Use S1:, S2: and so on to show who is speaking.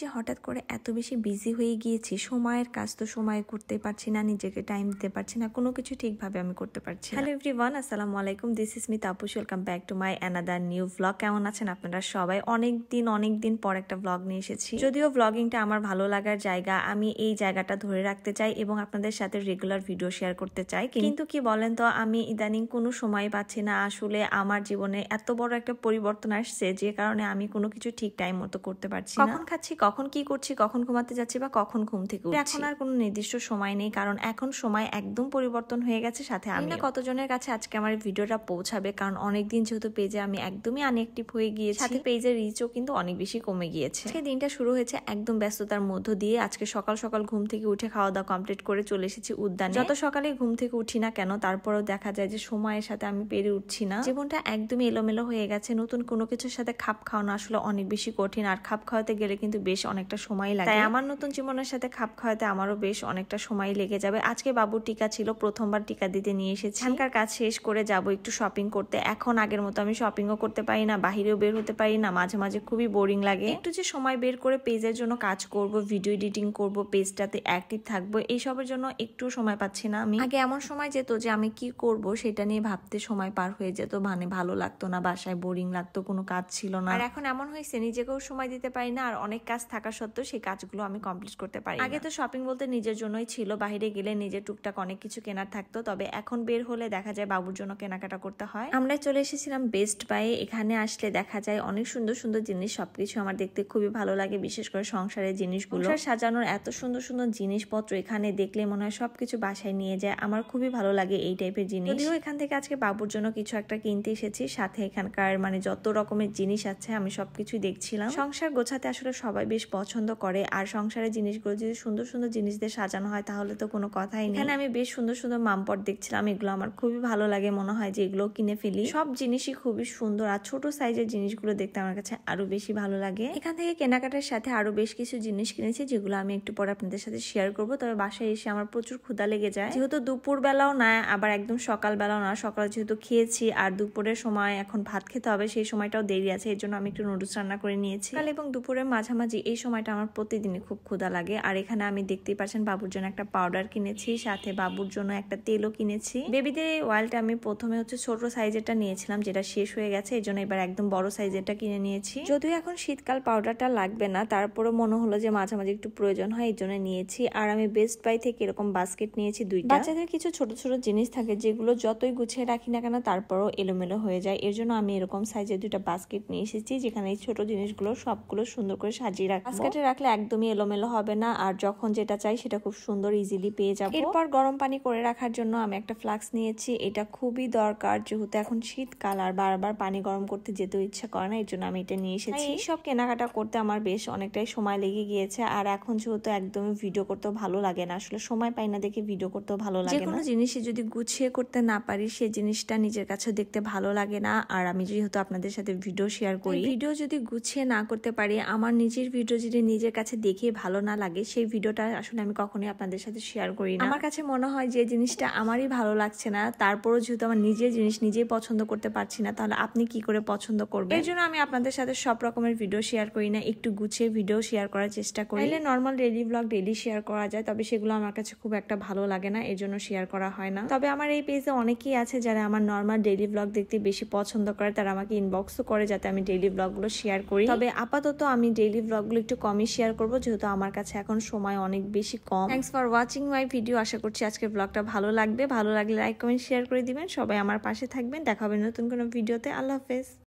S1: যে হঠাৎ করে এত বেশি বিজি হয়ে গিয়েছি, সময়ের কাজ তো সময়ে করতে পারছি না, নিজেকে টাইম দিতে পারছি না, কোনো কিছু ঠিকভাবে আমি করতে পারছি না। হ্যালো এভরিওয়ান, আসসালামু আলাইকুম, this is me Tapas, welcome back to my another new vlog. কেমন আছেন আপনারা সবাই? অনেক দিন পর একটা ভ্লগ নিয়ে এসেছি। যদিও ভ্লগিংটা আমার ভালো লাগার জায়গা, আমি এই জায়গাটা ধরে রাখতে চাই এবং আপনাদের সাথে রেগুলার ভিডিও শেয়ার করতে চাই, কিন্তু কি বলেন তো, আমি ইদানিং কোনো সময় পাচ্ছি না। আসলে আমার জীবনে এত বড় একটা পরিবর্তন আসছে, যে কারণে আমি কোনো কিছু ঠিক টাইম মতো করতে পারছি না। কখন খাচ্ছি, কখন কি করছি, কখন ঘুমাতে যাচ্ছি বা কখন ঘুম থেকে উঠছি, এখন আর কোনো নির্দিষ্ট সময় নেই, কারণ এখন সময় একদম পরিবর্তন হয়ে গেছে। সাথে আমি না কতজনের কাছে আজকে আমার ভিডিওটা পৌঁছাবে, কারণ অনেকদিন যেহেতু পেজে আমি একদমই আনঅ্যাক্টিভ হয়ে গিয়েছি, সাথে পেজের রিচও কিন্তু অনেক বেশি কমে গিয়েছে। আজকে দিনটা শুরু হয়েছে একদম ব্যস্ততার মধ্য দিয়ে। আজকে সকাল সকাল ঘুম থেকে উঠে খাওয়া দাওয়া কমপ্লিট করে চলে এসেছি উদ্যানে। যত সকালে ঘুম থেকে উঠি না কেন, তারপরেও দেখা যায় যে সময়ের সাথে আমি পেরে উঠছি না। জীবনটা একদমই এলোমেলো হয়ে গেছে। নতুন কোনো কিছুর সাথে খাপ খাওয়ানো আসলে অনেক বেশি কঠিন, আর খাপ খাওয়াতে গেলে কিন্তু বেশ অনেকটা সময় লাগে। তাই আমার নতুন জীবনের সাথে খাপ খাওয়াতে আমারও বেশ অনেকটা সময় লেগে যাবে। আজকে বাবুর টিকা ছিল, প্রথমবার টিকা দিতে নিয়ে এসেছি। এখানকার কাজ শেষ করে যাব একটু শপিং করতে। এখন আগের মতো আমি শপিংও করতে পারি না, বাহিরেও বের হতে পারি না, মাঝে মাঝে খুবই বোরিং লাগে। একটু যে সময় বের করে পেজের জন্য কাজ করব, ভিডিও এডিটিং করব, পেজটাতে অ্যাক্টিভ থাকবো, এইসবের জন্য একটু সময় পাচ্ছি না আমি। আগে এমন সময় যেত যে আমি কি করব সেটা নিয়ে ভাবতে সময় পার হয়ে যেত, মানে ভালো লাগতো না, বাসায় বোরিং লাগতো, কোনো কাজ ছিল না। আর এখন এমন হয়েছে নিজেকেও সময় দিতে পারি না, আর অনেক কাজ থাকা সত্ত্বেও সেই কাজগুলো আমি কমপ্লিট করতে পারি। আগে তো শপিং বলতে নিজের জন্যই ছিল, বাইরে গেলে নিজের টুকটাক অনেক কিছু কেনার থাকতো, তবে এখন বের হলে দেখা যায় বাবুর জন্য কেনাকাটা করতে হয়। আমরা চলে এসেছিলাম বেস্ট বাই। এখানে আসলে দেখা যায় অনেক সুন্দর সুন্দর জিনিস, সবকিছু আমার দেখতে খুবই ভালো লাগে, বিশেষ করে সংসারের জিনিসগুলো। সংসার সাজানোর এত সুন্দর সুন্দর জিনিসপত্র এখানে দেখলে মনে হয় সবকিছু বাসায় নিয়ে যায়। আমার খুবই ভালো লাগে এই টাইপের জিনিস। যদিও এখান থেকে আজকে বাবুর জন্য কিছু একটা কিনতে এসেছি, সাথে এখানকার মানে যত রকমের জিনিস আছে আমি সবকিছুই দেখছিলাম। সংসার গোছাতে আসলে সবাই বেশ পছন্দ করে, আর সংসারের জিনিসগুলো যদি সুন্দর সুন্দর জিনিস দিয়ে সাজানো হয় তাহলে তো কোনো কথাই নেই। এখানে আমি বেশ সুন্দর সুন্দর মামপট দেখছিলাম, এগুলো আমার খুবই ভালো লাগে, মনে হয় যে এগুলো কিনে ফেলি। সব জিনিসই খুবই সুন্দর, আর ছোট সাইজের জিনিসগুলো দেখতে আমার কাছে আরো বেশি ভালো লাগে। এখান থেকে কেনাকাটার সাথে আরো বেশ কিছু জিনিস কিনেছি, যেগুলো আমি একটু পরে আপনাদের সাথে শেয়ার করব। তবে বাসায় এসে আমার প্রচুর ক্ষুধা লেগে যায়, যেহেতু দুপুর বেলাও না আবার একদম সকাল বেলাও না। সকালে যেহেতু খেয়েছি, আর দুপুরের সময় এখন ভাত খেতে হবে, সেই সময়টাও দেরি আছে, এর জন্য আমি একটু নুডলস রান্না করে নিয়েছি। সকাল এবং দুপুরের মাঝামাঝি এই সময়টা আমার প্রতিদিনই খুব ক্ষুধা লাগে। আর এখানে আমি দেখতেই পাচ্ছেন বাবুর জন্য একটা পাউডার কিনেছি, সাথে বাবুর জন্য একটা তেলও কিনেছি। বেবিদের এই অয়েলটা আমি প্রথমে হচ্ছে ছোট সাইজেরটা নিয়েছিলাম, যেটা শেষ হয়ে গেছে, এই জন্য এবার একদম বড় সাইজেরটা কিনে নিয়েছি। যদিও এখন শীতকাল পাউডারটা লাগবে না, তারপরে মনে হলো যে মাঝামাঝি একটু প্রয়োজন হয়, এই জন্য নিয়েছি। আর আমি বেস্ট বাই থেকে এরকম বাস্কেট নিয়েছি দুইটা। বাচ্চাদের কিছু ছোট ছোট জিনিস থাকে যেগুলো যতই গুছিয়ে রাখি না কেন তারপরও এলোমেলো হয়ে যায়, এর জন্য আমি এরকম সাইজের দুইটা বাস্কেট নিয়ে এসেছি, যেখানে এই ছোট জিনিসগুলো সবগুলো সুন্দর করে সাজিয়ে রাখবো। বাস্কেটে রাখলে একদমই এলোমেলো হবে না, আর যখন যেটা চাই সেটা খুব সুন্দর ইজিলি পেয়ে যাবো। এরপর গরম পানি করে রাখার জন্য আমি একটা ফ্লাক্স নিয়েছি, এটা খুবই দরকার, যেহেতু এখন শীতকাল আর বারবার পানি গরম করতে যেতেও ইচ্ছা করে না, এর জন্য আমি এটা নিয়ে এসেছি। এইসব কেনাকাটা করতে আমার বেশ অনেকটাই সময় লেগে গিয়েছে, আর এখন যেহেতু একদমই ভিডিও করতেও ভালো লাগে না, আসলে সময় পাই না দেখে ভিডিও করতেও ভালো লাগে না। যে কোনো জিনিসই যদি গুছিয়ে করতে না পারি সেই জিনিসটা নিজের কাছে দেখতে ভালো লাগে না। আর আমি যেহেতু আপনাদের সাথে ভিডিও শেয়ার করি, ভিডিও যদি গুছিয়ে না করতে পারি, আমার নিজের ভিডিও যদি নিজের কাছে দেখে ভালো না লাগে, সেই ভিডিওটা আসলে আমি কখনোই আপনাদের সাথে শেয়ার করি না। আমার কাছে মনে হয় যে জিনিসটা আমারই ভালো লাগছে না, তারপরও যেহেতু আমার নিজের জিনিস নিজেই পছন্দ করতে পারছি না, তাহলে আপনি কি করে পছন্দ করবেন? এর জন্য আমি আপনাদের সাথে সব রকমের ভিডিও শেয়ার করি না, একটু গুছিয়ে ভিডিও শেয়ার করার চেষ্টা করি। Normal daily blog daily share করা যায়, তবে সেগুলো আমার কাছে খুব একটা ভালো লাগে না, এর জন্য শেয়ার করা হয় না। তবে আমার এই পেজে অনেকেই আছে যারা আমার নর্মাল ডেইলি ব্লগ দেখতে বেশি পছন্দ করে, তারা আমাকে ইনবক্সও করে যাতে আমি ডেইলি ব্লগগুলো শেয়ার করি। তবে আপাতত আমি ডেইলি ব্লগগুলো একটু কমই শেয়ার করবো, যেহেতু আমার কাছে এখন সময় অনেক বেশি কম। Thanks for watching my video. আশা করছি আজকের ব্লগটা ভালো লাগবে, ভালো লাগলে লাইক কমেন্ট শেয়ার করে দিবেন। সবাই আমার পাশে থাকবেন, দেখা হবে নতুন কোনো ভিডিওতে। আল্লাহ হাফেজ।